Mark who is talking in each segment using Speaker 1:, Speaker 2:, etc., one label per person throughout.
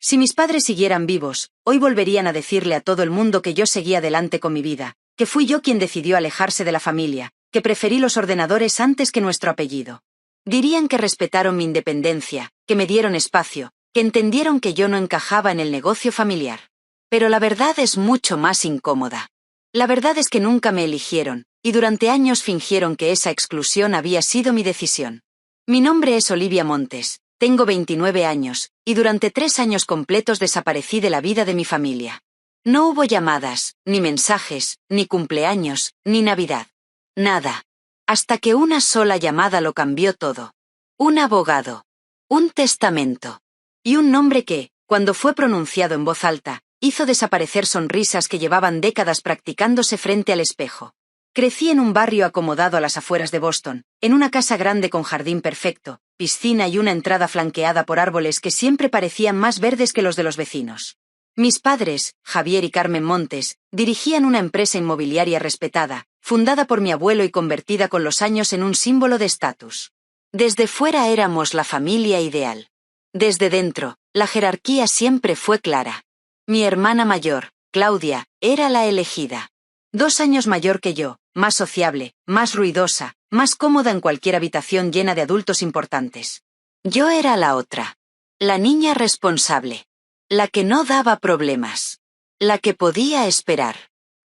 Speaker 1: Si mis padres siguieran vivos, hoy volverían a decirle a todo el mundo que yo seguí adelante con mi vida, que fui yo quien decidió alejarse de la familia, que preferí los ordenadores antes que nuestro apellido. Dirían que respetaron mi independencia, que me dieron espacio, que entendieron que yo no encajaba en el negocio familiar. Pero la verdad es mucho más incómoda. La verdad es que nunca me eligieron, y durante años fingieron que esa exclusión había sido mi decisión. Mi nombre es Olivia Montes, tengo 29 años, y durante 3 años completos desaparecí de la vida de mi familia. No hubo llamadas, ni mensajes, ni cumpleaños, ni Navidad. Nada. Hasta que una sola llamada lo cambió todo. Un abogado. Un testamento. Y un nombre que, cuando fue pronunciado en voz alta, hizo desaparecer sonrisas que llevaban décadas practicándose frente al espejo. Crecí en un barrio acomodado a las afueras de Boston, en una casa grande con jardín perfecto, piscina y una entrada flanqueada por árboles que siempre parecían más verdes que los de los vecinos. Mis padres, Javier y Carmen Montes, dirigían una empresa inmobiliaria respetada, fundada por mi abuelo y convertida con los años en un símbolo de estatus. Desde fuera éramos la familia ideal. Desde dentro, la jerarquía siempre fue clara. Mi hermana mayor, Claudia, era la elegida. 2 años mayor que yo, más sociable, más ruidosa, más cómoda en cualquier habitación llena de adultos importantes. Yo era la otra. La niña responsable. La que no daba problemas. La que podía esperar.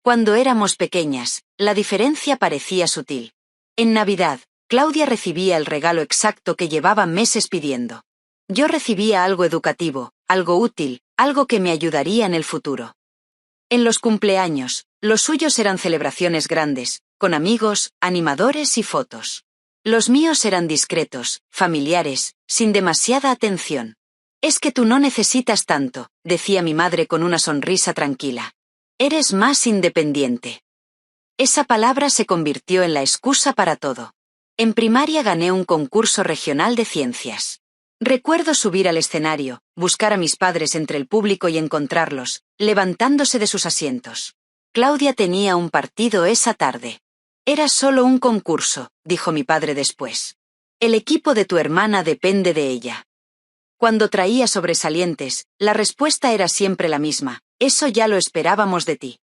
Speaker 1: Cuando éramos pequeñas, la diferencia parecía sutil. En Navidad, Claudia recibía el regalo exacto que llevaba meses pidiendo. Yo recibía algo educativo, algo útil, algo que me ayudaría en el futuro. En los cumpleaños, los suyos eran celebraciones grandes, con amigos, animadores y fotos. Los míos eran discretos, familiares, sin demasiada atención. Es que tú no necesitas tanto, decía mi madre con una sonrisa tranquila. Eres más independiente. Esa palabra se convirtió en la excusa para todo. En primaria gané un concurso regional de ciencias. Recuerdo subir al escenario, buscar a mis padres entre el público y encontrarlos, levantándose de sus asientos. Claudia tenía un partido esa tarde. Era solo un concurso, dijo mi padre después. El equipo de tu hermana depende de ella. Cuando traía sobresalientes, la respuesta era siempre la misma, eso ya lo esperábamos de ti.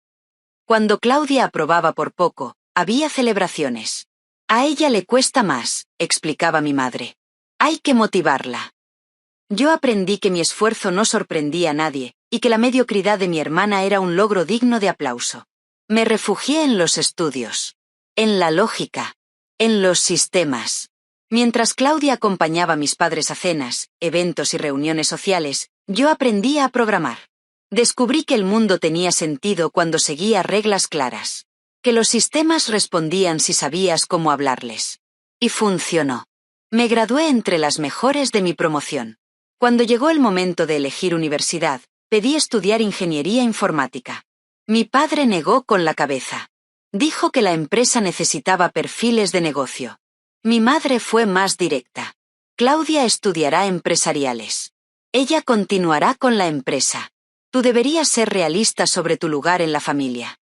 Speaker 1: Cuando Claudia aprobaba por poco, había celebraciones. A ella le cuesta más, explicaba mi madre. Hay que motivarla. Yo aprendí que mi esfuerzo no sorprendía a nadie, y que la mediocridad de mi hermana era un logro digno de aplauso. Me refugié en los estudios. En la lógica. En los sistemas. Mientras Claudia acompañaba a mis padres a cenas, eventos y reuniones sociales, yo aprendía a programar. Descubrí que el mundo tenía sentido cuando seguía reglas claras. Que los sistemas respondían si sabías cómo hablarles. Y funcionó. Me gradué entre las mejores de mi promoción. Cuando llegó el momento de elegir universidad, pedí estudiar ingeniería informática. Mi padre negó con la cabeza. Dijo que la empresa necesitaba perfiles de negocio. Mi madre fue más directa. Claudia estudiará empresariales. Ella continuará con la empresa. Tú deberías ser realista sobre tu lugar en la familia.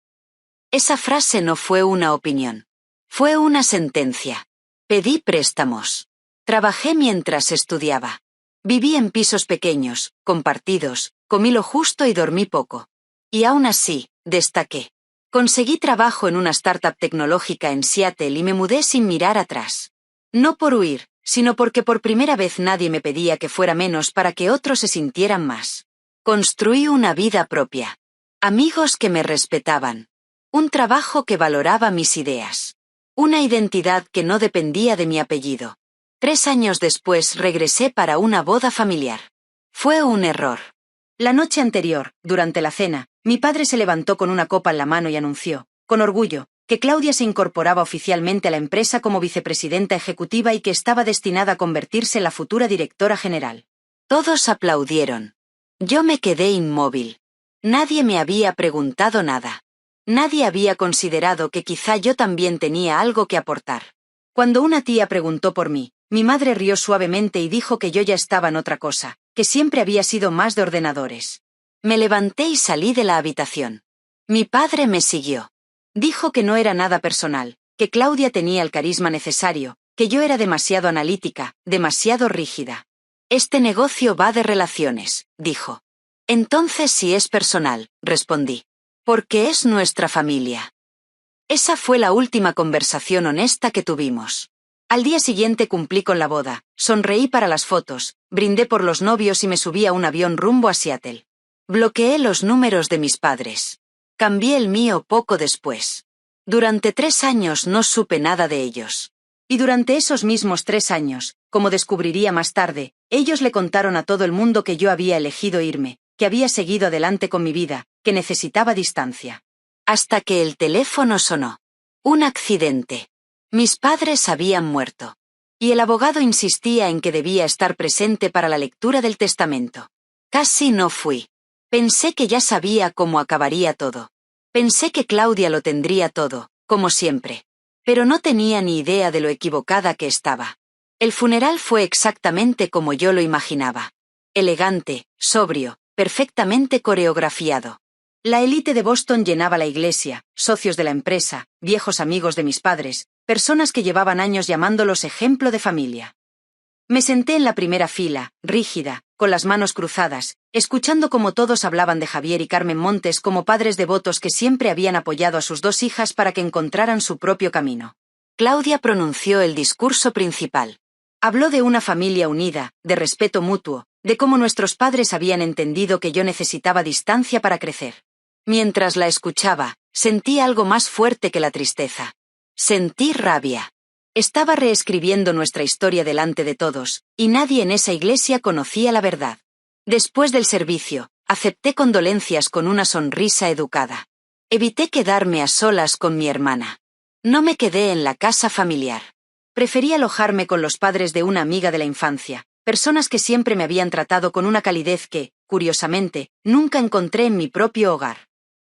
Speaker 1: Esa frase no fue una opinión. Fue una sentencia. Pedí préstamos. Trabajé mientras estudiaba. Viví en pisos pequeños, compartidos, comí lo justo y dormí poco. Y aún así, destaqué. Conseguí trabajo en una startup tecnológica en Seattle y me mudé sin mirar atrás. No por huir, sino porque por primera vez nadie me pedía que fuera menos para que otros se sintieran más. Construí una vida propia. Amigos que me respetaban. Un trabajo que valoraba mis ideas. Una identidad que no dependía de mi apellido. 3 años después regresé para una boda familiar. Fue un error. La noche anterior, durante la cena, mi padre se levantó con una copa en la mano y anunció, con orgullo, que Claudia se incorporaba oficialmente a la empresa como vicepresidenta ejecutiva y que estaba destinada a convertirse en la futura directora general. Todos aplaudieron. Yo me quedé inmóvil. Nadie me había preguntado nada. Nadie había considerado que quizá yo también tenía algo que aportar. Cuando una tía preguntó por mí, mi madre rió suavemente y dijo que yo ya estaba en otra cosa, que siempre había sido más de ordenadores. Me levanté y salí de la habitación. Mi padre me siguió. Dijo que no era nada personal, que Claudia tenía el carisma necesario, que yo era demasiado analítica, demasiado rígida. Este negocio va de relaciones, dijo. Entonces sí es personal, respondí. Porque es nuestra familia. Esa fue la última conversación honesta que tuvimos. Al día siguiente cumplí con la boda, sonreí para las fotos, brindé por los novios y me subí a un avión rumbo a Seattle. Bloqueé los números de mis padres. Cambié el mío poco después. Durante 3 años no supe nada de ellos. Y durante esos mismos 3 años, como descubriría más tarde, ellos le contaron a todo el mundo que yo había elegido irme, que había seguido adelante con mi vida, que necesitaba distancia. Hasta que el teléfono sonó. Un accidente. Mis padres habían muerto. Y el abogado insistía en que debía estar presente para la lectura del testamento. Casi no fui. Pensé que ya sabía cómo acabaría todo. Pensé que Claudia lo tendría todo, como siempre. Pero no tenía ni idea de lo equivocada que estaba. El funeral fue exactamente como yo lo imaginaba. Elegante, sobrio, perfectamente coreografiado. La élite de Boston llenaba la iglesia, socios de la empresa, viejos amigos de mis padres, personas que llevaban años llamándolos ejemplo de familia. Me senté en la primera fila, rígida, con las manos cruzadas, escuchando cómo todos hablaban de Javier y Carmen Montes como padres devotos que siempre habían apoyado a sus 2 hijas para que encontraran su propio camino. Claudia pronunció el discurso principal. Habló de una familia unida, de respeto mutuo, de cómo nuestros padres habían entendido que yo necesitaba distancia para crecer. Mientras la escuchaba, sentí algo más fuerte que la tristeza. Sentí rabia. Estaba reescribiendo nuestra historia delante de todos, y nadie en esa iglesia conocía la verdad. Después del servicio, acepté condolencias con una sonrisa educada. Evité quedarme a solas con mi hermana. No me quedé en la casa familiar. Preferí alojarme con los padres de una amiga de la infancia, personas que siempre me habían tratado con una calidez que, curiosamente, nunca encontré en mi propio hogar.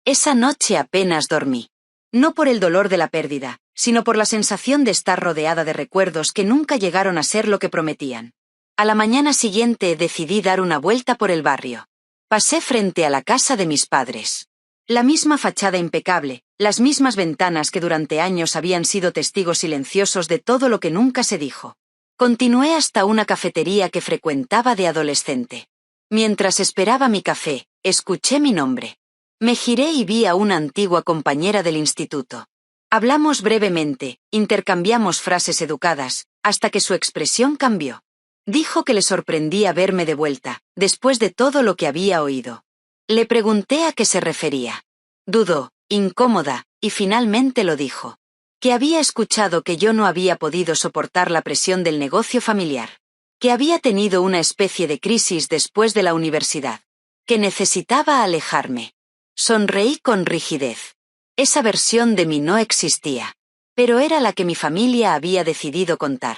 Speaker 1: Esa noche apenas dormí. No por el dolor de la pérdida, sino por la sensación de estar rodeada de recuerdos que nunca llegaron a ser lo que prometían. A la mañana siguiente decidí dar una vuelta por el barrio. Pasé frente a la casa de mis padres. La misma fachada impecable, las mismas ventanas que durante años habían sido testigos silenciosos de todo lo que nunca se dijo. Continué hasta una cafetería que frecuentaba de adolescente. Mientras esperaba mi café, escuché mi nombre. Me giré y vi a una antigua compañera del instituto. Hablamos brevemente, intercambiamos frases educadas, hasta que su expresión cambió. Dijo que le sorprendía verme de vuelta, después de todo lo que había oído. Le pregunté a qué se refería. Dudó, incómoda, y finalmente lo dijo. Que había escuchado que yo no había podido soportar la presión del negocio familiar. Que había tenido una especie de crisis después de la universidad. Que necesitaba alejarme. Sonreí con rigidez. Esa versión de mí no existía. Pero era la que mi familia había decidido contar.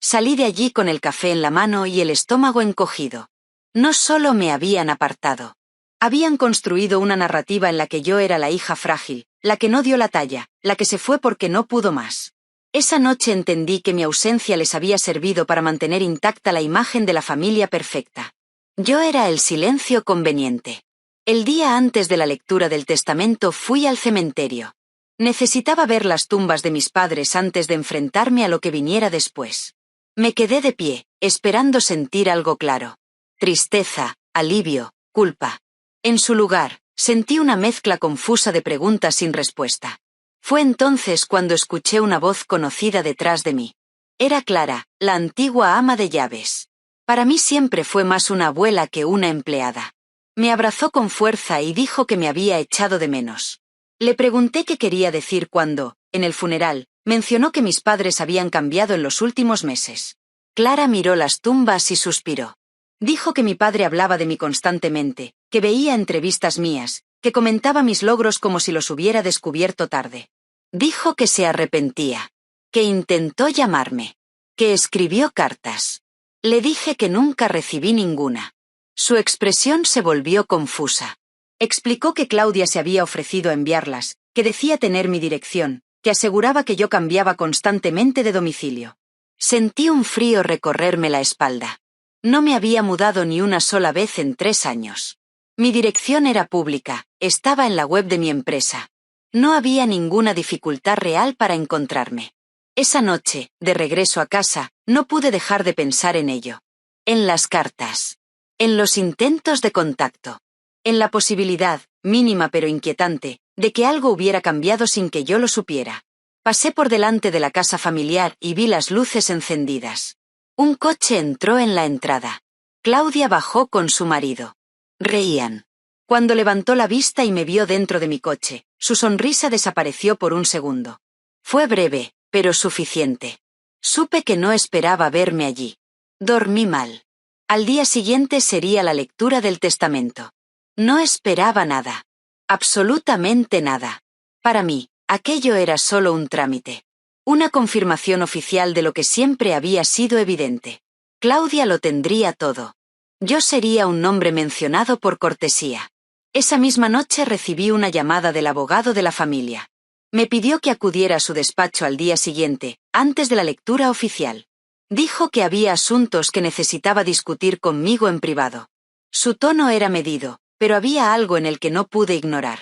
Speaker 1: Salí de allí con el café en la mano y el estómago encogido. No solo me habían apartado. Habían construido una narrativa en la que yo era la hija frágil, la que no dio la talla, la que se fue porque no pudo más. Esa noche entendí que mi ausencia les había servido para mantener intacta la imagen de la familia perfecta. Yo era el silencio conveniente. El día antes de la lectura del testamento fui al cementerio. Necesitaba ver las tumbas de mis padres antes de enfrentarme a lo que viniera después. Me quedé de pie, esperando sentir algo claro. Tristeza, alivio, culpa. En su lugar, sentí una mezcla confusa de preguntas sin respuesta. Fue entonces cuando escuché una voz conocida detrás de mí. Era Clara, la antigua ama de llaves. Para mí siempre fue más una abuela que una empleada. Me abrazó con fuerza y dijo que me había echado de menos. Le pregunté qué quería decir cuando, en el funeral, mencionó que mis padres habían cambiado en los últimos meses. Clara miró las tumbas y suspiró. Dijo que mi padre hablaba de mí constantemente, que veía entrevistas mías, que comentaba mis logros como si los hubiera descubierto tarde. Dijo que se arrepentía, que intentó llamarme, que escribió cartas. Le dije que nunca recibí ninguna. Su expresión se volvió confusa. Explicó que Claudia se había ofrecido a enviarlas, que decía tener mi dirección, que aseguraba que yo cambiaba constantemente de domicilio. Sentí un frío recorrerme la espalda. No me había mudado ni una sola vez en 3 años. Mi dirección era pública, estaba en la web de mi empresa. No había ninguna dificultad real para encontrarme. Esa noche, de regreso a casa, no pude dejar de pensar en ello. En las cartas. En los intentos de contacto. En la posibilidad, mínima pero inquietante, de que algo hubiera cambiado sin que yo lo supiera. Pasé por delante de la casa familiar y vi las luces encendidas. Un coche entró en la entrada. Claudia bajó con su marido. Reían. Cuando levantó la vista y me vio dentro de mi coche, su sonrisa desapareció por un segundo. Fue breve, pero suficiente. Supe que no esperaba verme allí. Dormí mal. Al día siguiente sería la lectura del testamento. No esperaba nada. Absolutamente nada. Para mí, aquello era solo un trámite. Una confirmación oficial de lo que siempre había sido evidente. Claudia lo tendría todo. Yo sería un nombre mencionado por cortesía. Esa misma noche recibí una llamada del abogado de la familia. Me pidió que acudiera a su despacho al día siguiente, antes de la lectura oficial. Dijo que había asuntos que necesitaba discutir conmigo en privado. Su tono era medido, pero había algo en el que no pude ignorar.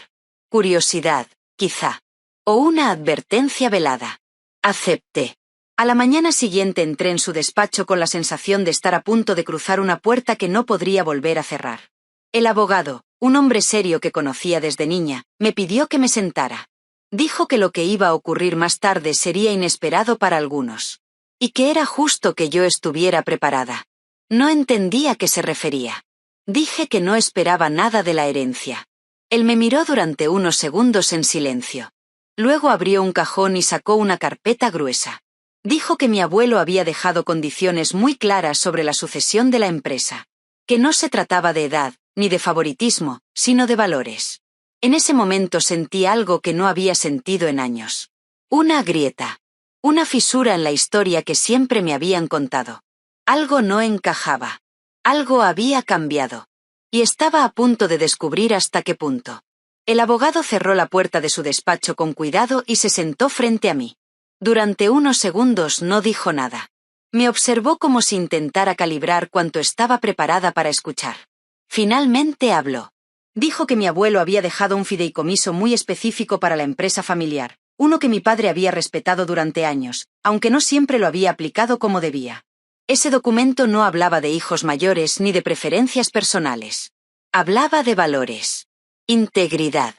Speaker 1: Curiosidad, quizá. O una advertencia velada. Acepté. A la mañana siguiente entré en su despacho con la sensación de estar a punto de cruzar una puerta que no podría volver a cerrar. El abogado, un hombre serio que conocía desde niña, me pidió que me sentara. Dijo que lo que iba a ocurrir más tarde sería inesperado para algunos. Y que era justo que yo estuviera preparada. No entendía a qué se refería. Dije que no esperaba nada de la herencia. Él me miró durante unos segundos en silencio. Luego abrió un cajón y sacó una carpeta gruesa. Dijo que mi abuelo había dejado condiciones muy claras sobre la sucesión de la empresa. Que no se trataba de edad, ni de favoritismo, sino de valores. En ese momento sentí algo que no había sentido en años. Una grieta. Una fisura en la historia que siempre me habían contado. Algo no encajaba. Algo había cambiado. Y estaba a punto de descubrir hasta qué punto. El abogado cerró la puerta de su despacho con cuidado y se sentó frente a mí. Durante unos segundos no dijo nada. Me observó como si intentara calibrar cuanto estaba preparada para escuchar. Finalmente habló. Dijo que mi abuelo había dejado un fideicomiso muy específico para la empresa familiar, uno que mi padre había respetado durante años, aunque no siempre lo había aplicado como debía. Ese documento no hablaba de hijos mayores ni de preferencias personales. Hablaba de valores. Integridad.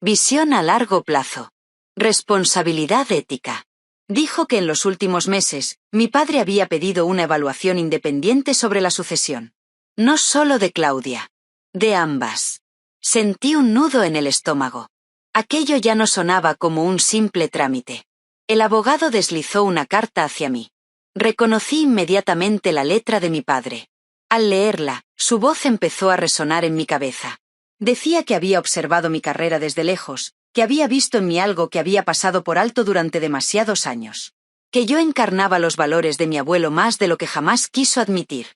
Speaker 1: Visión a largo plazo. Responsabilidad ética. Dijo que en los últimos meses, mi padre había pedido una evaluación independiente sobre la sucesión. No solo de Claudia. De ambas. Sentí un nudo en el estómago. Aquello ya no sonaba como un simple trámite. El abogado deslizó una carta hacia mí. Reconocí inmediatamente la letra de mi padre. Al leerla, su voz empezó a resonar en mi cabeza. Decía que había observado mi carrera desde lejos, que había visto en mí algo que había pasado por alto durante demasiados años. Que yo encarnaba los valores de mi abuelo más de lo que jamás quiso admitir.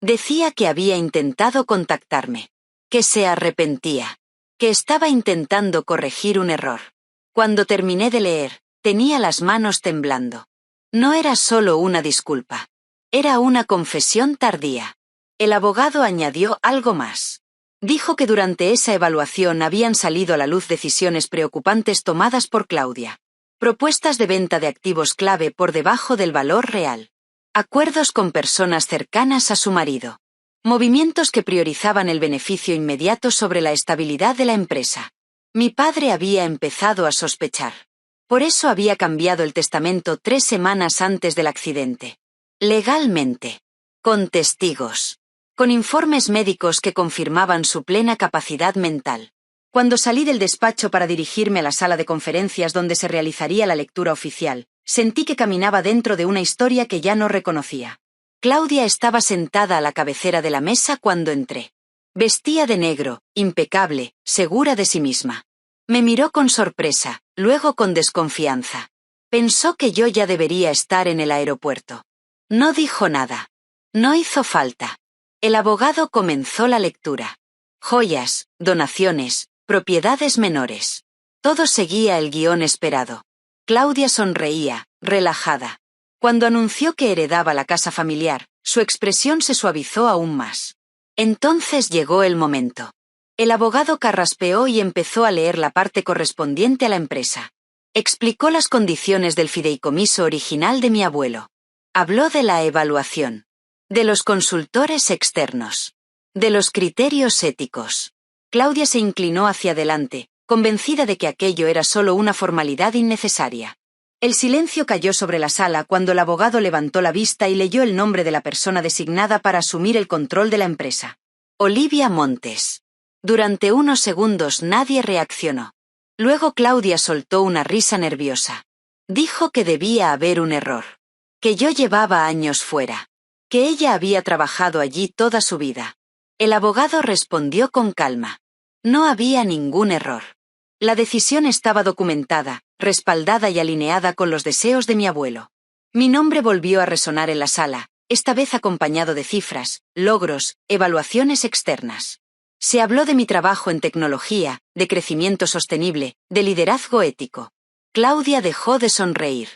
Speaker 1: Decía que había intentado contactarme. Que se arrepentía. Que estaba intentando corregir un error. Cuando terminé de leer, tenía las manos temblando. No era solo una disculpa. Era una confesión tardía. El abogado añadió algo más. Dijo que durante esa evaluación habían salido a la luz decisiones preocupantes tomadas por Claudia. Propuestas de venta de activos clave por debajo del valor real. Acuerdos con personas cercanas a su marido. Movimientos que priorizaban el beneficio inmediato sobre la estabilidad de la empresa. Mi padre había empezado a sospechar. Por eso había cambiado el testamento 3 semanas antes del accidente. Legalmente. Con testigos. Con informes médicos que confirmaban su plena capacidad mental. Cuando salí del despacho para dirigirme a la sala de conferencias donde se realizaría la lectura oficial, sentí que caminaba dentro de una historia que ya no reconocía. Claudia estaba sentada a la cabecera de la mesa cuando entré. Vestía de negro, impecable, segura de sí misma. Me miró con sorpresa, luego con desconfianza. Pensó que yo ya debería estar en el aeropuerto. No dijo nada. No hizo falta. El abogado comenzó la lectura. Joyas, donaciones, propiedades menores. Todo seguía el guión esperado. Claudia sonreía, relajada. Cuando anunció que heredaba la casa familiar, su expresión se suavizó aún más. Entonces llegó el momento. El abogado carraspeó y empezó a leer la parte correspondiente a la empresa. Explicó las condiciones del fideicomiso original de mi abuelo. Habló de la evaluación. De los consultores externos. De los criterios éticos. Claudia se inclinó hacia adelante, convencida de que aquello era solo una formalidad innecesaria. El silencio cayó sobre la sala cuando el abogado levantó la vista y leyó el nombre de la persona designada para asumir el control de la empresa. Olivia Montes. Durante unos segundos nadie reaccionó. Luego Claudia soltó una risa nerviosa. Dijo que debía haber un error. Que yo llevaba años fuera. Que ella había trabajado allí toda su vida. El abogado respondió con calma. No había ningún error. La decisión estaba documentada, respaldada y alineada con los deseos de mi abuelo. Mi nombre volvió a resonar en la sala, esta vez acompañado de cifras, logros, evaluaciones externas. Se habló de mi trabajo en tecnología, de crecimiento sostenible, de liderazgo ético. Claudia dejó de sonreír.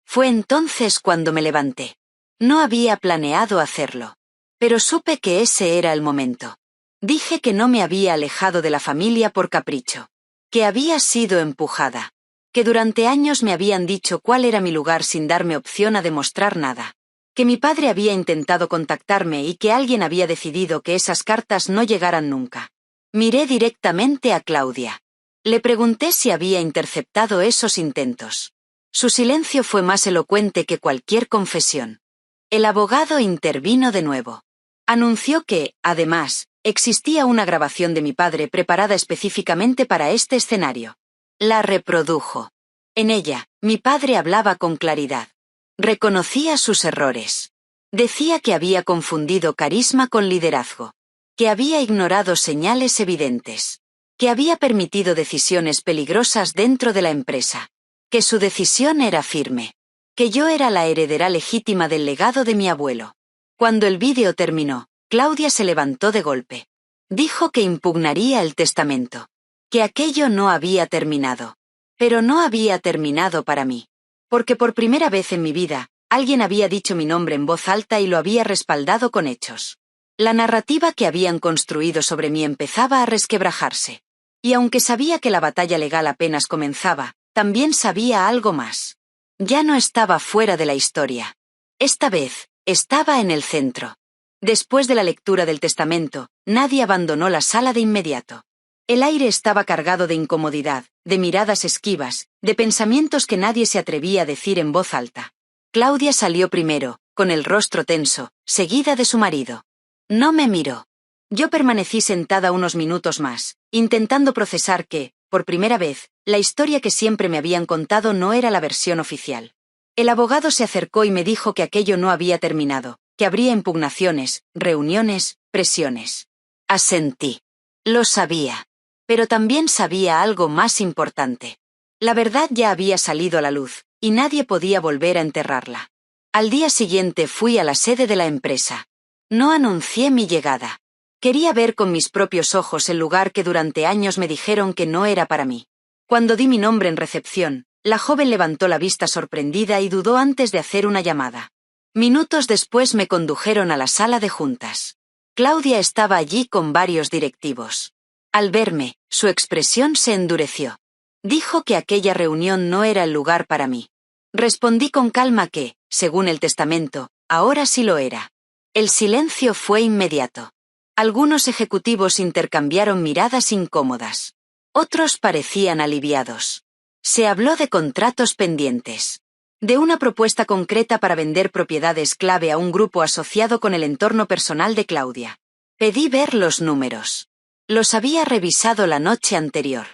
Speaker 1: Fue entonces cuando me levanté. No había planeado hacerlo. Pero supe que ese era el momento. Dije que no me había alejado de la familia por capricho. Que había sido empujada. Que durante años me habían dicho cuál era mi lugar sin darme opción a demostrar nada. Que mi padre había intentado contactarme y que alguien había decidido que esas cartas no llegaran nunca. Miré directamente a Claudia. Le pregunté si había interceptado esos intentos. Su silencio fue más elocuente que cualquier confesión. El abogado intervino de nuevo. Anunció que, además, existía una grabación de mi padre preparada específicamente para este escenario. La reprodujo. En ella, mi padre hablaba con claridad. Reconocía sus errores. Decía que había confundido carisma con liderazgo. Que había ignorado señales evidentes. Que había permitido decisiones peligrosas dentro de la empresa. Que su decisión era firme. Que yo era la heredera legítima del legado de mi abuelo. Cuando el vídeo terminó, Claudia se levantó de golpe. Dijo que impugnaría el testamento. Que aquello no había terminado. Pero no había terminado para mí. Porque por primera vez en mi vida, alguien había dicho mi nombre en voz alta y lo había respaldado con hechos. La narrativa que habían construido sobre mí empezaba a resquebrajarse. Y aunque sabía que la batalla legal apenas comenzaba, también sabía algo más. Ya no estaba fuera de la historia. Esta vez, estaba en el centro. Después de la lectura del testamento, nadie abandonó la sala de inmediato. El aire estaba cargado de incomodidad, de miradas esquivas, de pensamientos que nadie se atrevía a decir en voz alta. Claudia salió primero, con el rostro tenso, seguida de su marido. No me miró. Yo permanecí sentada unos minutos más, intentando procesar que, por primera vez, la historia que siempre me habían contado no era la versión oficial. El abogado se acercó y me dijo que aquello no había terminado, que habría impugnaciones, reuniones, presiones. Asentí. Lo sabía. Pero también sabía algo más importante. La verdad ya había salido a la luz, y nadie podía volver a enterrarla. Al día siguiente fui a la sede de la empresa. No anuncié mi llegada. Quería ver con mis propios ojos el lugar que durante años me dijeron que no era para mí. Cuando di mi nombre en recepción, la joven levantó la vista sorprendida y dudó antes de hacer una llamada. Minutos después me condujeron a la sala de juntas. Claudia estaba allí con varios directivos. Al verme, su expresión se endureció. Dijo que aquella reunión no era el lugar para mí. Respondí con calma que, según el testamento, ahora sí lo era. El silencio fue inmediato. Algunos ejecutivos intercambiaron miradas incómodas. Otros parecían aliviados. Se habló de contratos pendientes. De una propuesta concreta para vender propiedades clave a un grupo asociado con el entorno personal de Claudia. Pedí ver los números. Los había revisado la noche anterior.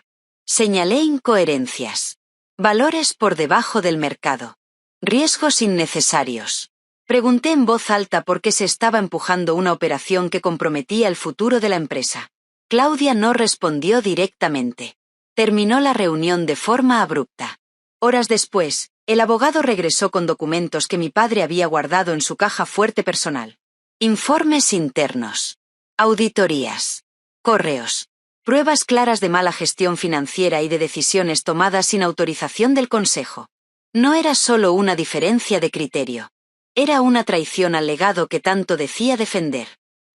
Speaker 1: Señalé incoherencias. Valores por debajo del mercado. Riesgos innecesarios. Pregunté en voz alta por qué se estaba empujando una operación que comprometía el futuro de la empresa. Claudia no respondió directamente. Terminó la reunión de forma abrupta. Horas después, el abogado regresó con documentos que mi padre había guardado en su caja fuerte personal. Informes internos. Auditorías. Correos. Pruebas claras de mala gestión financiera y de decisiones tomadas sin autorización del Consejo. No era solo una diferencia de criterio. Era una traición al legado que tanto decía defender.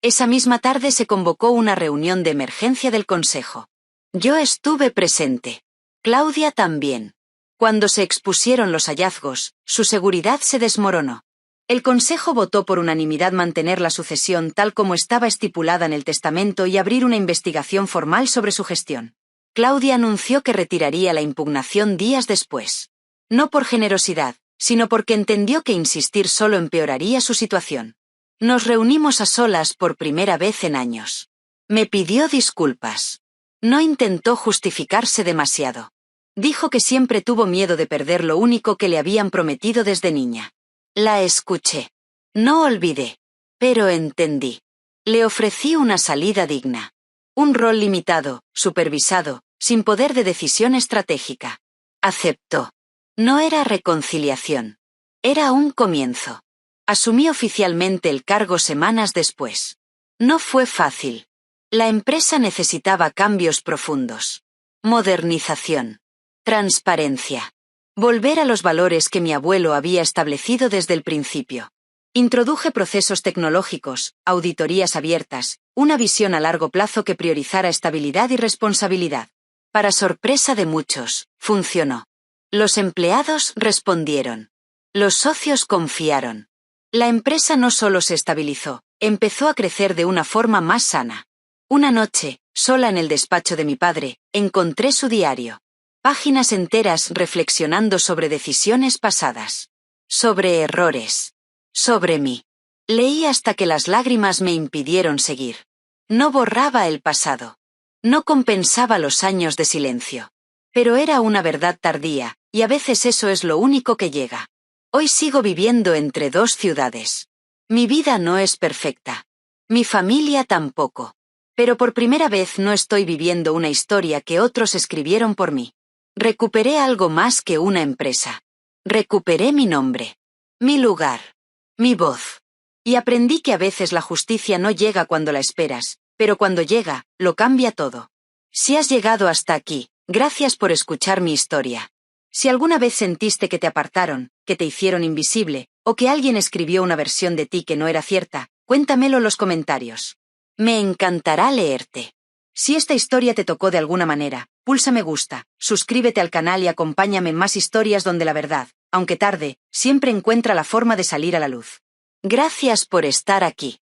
Speaker 1: Esa misma tarde se convocó una reunión de emergencia del Consejo. Yo estuve presente. Claudia también. Cuando se expusieron los hallazgos, su seguridad se desmoronó. El Consejo votó por unanimidad mantener la sucesión tal como estaba estipulada en el testamento y abrir una investigación formal sobre su gestión. Claudia anunció que retiraría la impugnación días después. No por generosidad, sino porque entendió que insistir solo empeoraría su situación. Nos reunimos a solas por primera vez en años. Me pidió disculpas. No intentó justificarse demasiado. Dijo que siempre tuvo miedo de perder lo único que le habían prometido desde niña. La escuché. No olvidé. Pero entendí. Le ofrecí una salida digna. Un rol limitado, supervisado, sin poder de decisión estratégica. Aceptó. No era reconciliación. Era un comienzo. Asumí oficialmente el cargo semanas después. No fue fácil. La empresa necesitaba cambios profundos. Modernización. Transparencia. Volver a los valores que mi abuelo había establecido desde el principio. Introduje procesos tecnológicos, auditorías abiertas, una visión a largo plazo que priorizara estabilidad y responsabilidad. Para sorpresa de muchos, funcionó. Los empleados respondieron. Los socios confiaron. La empresa no solo se estabilizó, empezó a crecer de una forma más sana. Una noche, sola en el despacho de mi padre, encontré su diario. Páginas enteras reflexionando sobre decisiones pasadas. Sobre errores. Sobre mí. Leí hasta que las lágrimas me impidieron seguir. No borraba el pasado. No compensaba los años de silencio. Pero era una verdad tardía, y a veces eso es lo único que llega. Hoy sigo viviendo entre dos ciudades. Mi vida no es perfecta. Mi familia tampoco. Pero por primera vez no estoy viviendo una historia que otros escribieron por mí. Recuperé algo más que una empresa. Recuperé mi nombre. Mi lugar. Mi voz. Y aprendí que a veces la justicia no llega cuando la esperas, pero cuando llega, lo cambia todo. Si has llegado hasta aquí, gracias por escuchar mi historia. Si alguna vez sentiste que te apartaron, que te hicieron invisible, o que alguien escribió una versión de ti que no era cierta, cuéntamelo en los comentarios. Me encantará leerte. Si esta historia te tocó de alguna manera, pulsa me gusta, suscríbete al canal y acompáñame en más historias donde la verdad, aunque tarde, siempre encuentra la forma de salir a la luz. Gracias por estar aquí.